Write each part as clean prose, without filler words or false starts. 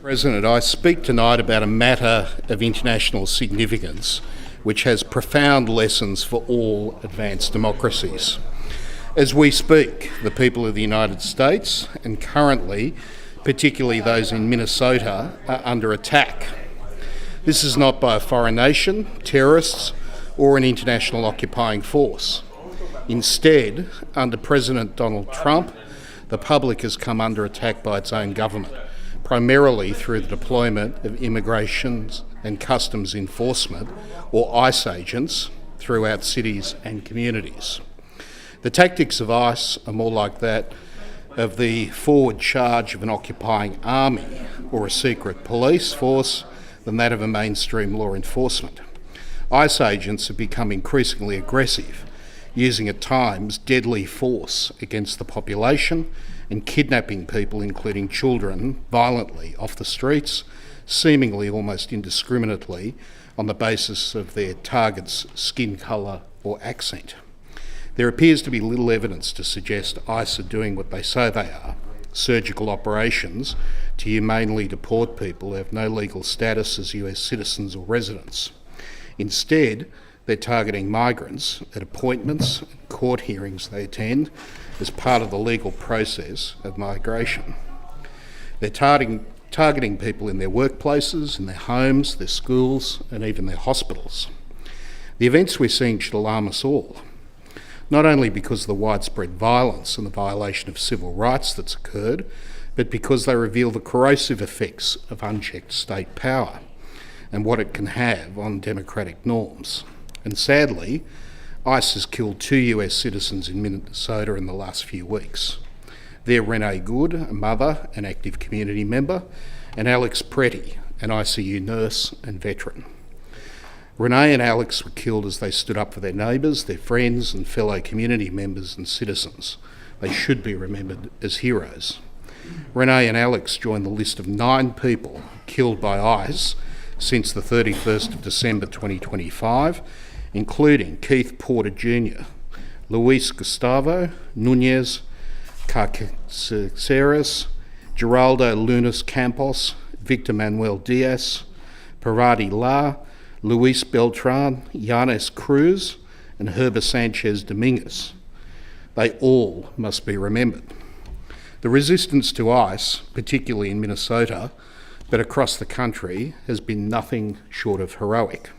President, I speak tonight about a matter of international significance which has profound lessons for all advanced democracies. As we speak, the people of the United States, and currently, particularly those in Minnesota, are under attack. This is not by a foreign nation, terrorists, or an international occupying force. Instead, under President Donald Trump, the public has come under attack by its own government, primarily through the deployment of Immigration and Customs Enforcement, or ICE agents, throughout cities and communities. The tactics of ICE are more like that of the forward charge of an occupying army or a secret police force than that of a mainstream law enforcement. ICE agents have become increasingly aggressive, using at times deadly force against the population and kidnapping people, including children, violently off the streets, seemingly almost indiscriminately on the basis of their target's skin colour or accent. There appears to be little evidence to suggest ICE are doing what they say they are, surgical operations to humanely deport people who have no legal status as US citizens or residents. Instead, they're targeting migrants at appointments and court hearings they attend as part of the legal process of migration. They're targeting people in their workplaces, in their homes, their schools, and even their hospitals. The events we're seeing should alarm us all, not only because of the widespread violence and the violation of civil rights that's occurred, but because they reveal the corrosive effects of unchecked state power and what it can have on democratic norms. And sadly, ICE has killed 2 US citizens in Minnesota in the last few weeks. They're Renee Good, a mother and active community member, and Alex Pretty, an ICU nurse and veteran. Renee and Alex were killed as they stood up for their neighbours, their friends and fellow community members and citizens. They should be remembered as heroes. Renee and Alex joined the list of 9 people killed by ICE since the 31st of December 2025, including Keith Porter Jr., Luis Gustavo Nunez Carcaceres, Geraldo Lunas Campos, Victor Manuel Diaz, Parati La, Luis Beltran, Yanes Cruz, and Herber Sanchez Dominguez. They all must be remembered. The resistance to ICE, particularly in Minnesota, but across the country, has been nothing short of heroic.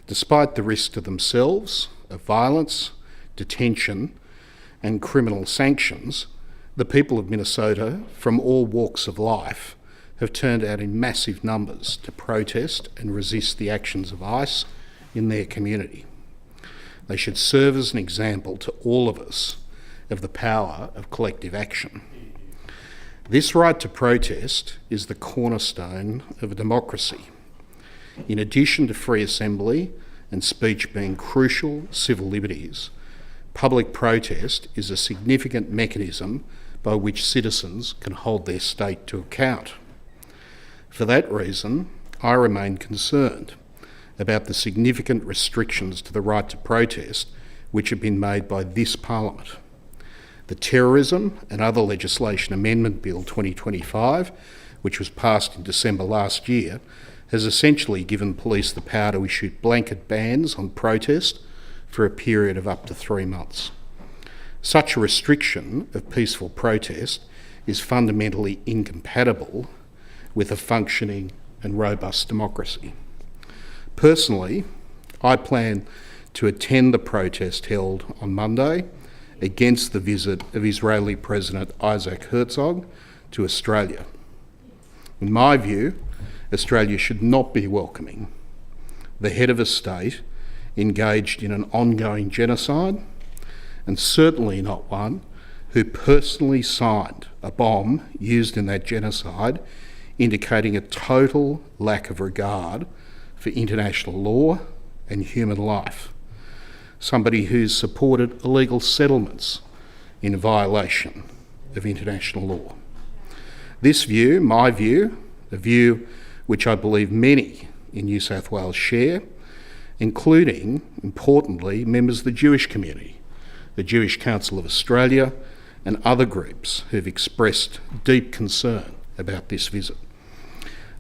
Despite the risk to themselves of violence, detention, and criminal sanctions, the people of Minnesota, from all walks of life, have turned out in massive numbers to protest and resist the actions of ICE in their community. They should serve as an example to all of us of the power of collective action. This right to protest is the cornerstone of a democracy. In addition to free assembly and speech being crucial civil liberties, public protest is a significant mechanism by which citizens can hold their state to account. For that reason, I remain concerned about the significant restrictions to the right to protest which have been made by this Parliament. The Terrorism and Other Legislation Amendment Bill 2025, which was passed in December last year, has essentially given police the power to issue blanket bans on protest for a period of up to 3 months. Such a restriction of peaceful protest is fundamentally incompatible with a functioning and robust democracy. Personally, I plan to attend the protest held on Monday against the visit of Israeli President Isaac Herzog to Australia. In my view, Australia should not be welcoming the head of a state engaged in an ongoing genocide, and certainly not one who personally signed a bomb used in that genocide, indicating a total lack of regard for international law and human life. Somebody who's supported illegal settlements in violation of international law. This view, my view, a view which I believe many in New South Wales share, including, importantly, members of the Jewish community, the Jewish Council of Australia, and other groups who've expressed deep concern about this visit.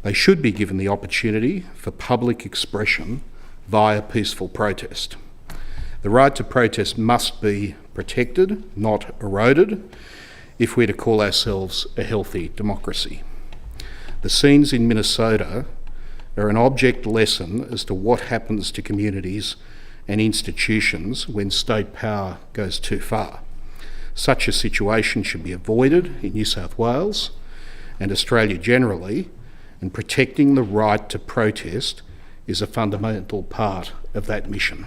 They should be given the opportunity for public expression via peaceful protest. The right to protest must be protected, not eroded, if we're to call ourselves a healthy democracy. The scenes in Minnesota are an object lesson as to what happens to communities and institutions when state power goes too far. Such a situation should be avoided in New South Wales and Australia generally, and protecting the right to protest is a fundamental part of that mission.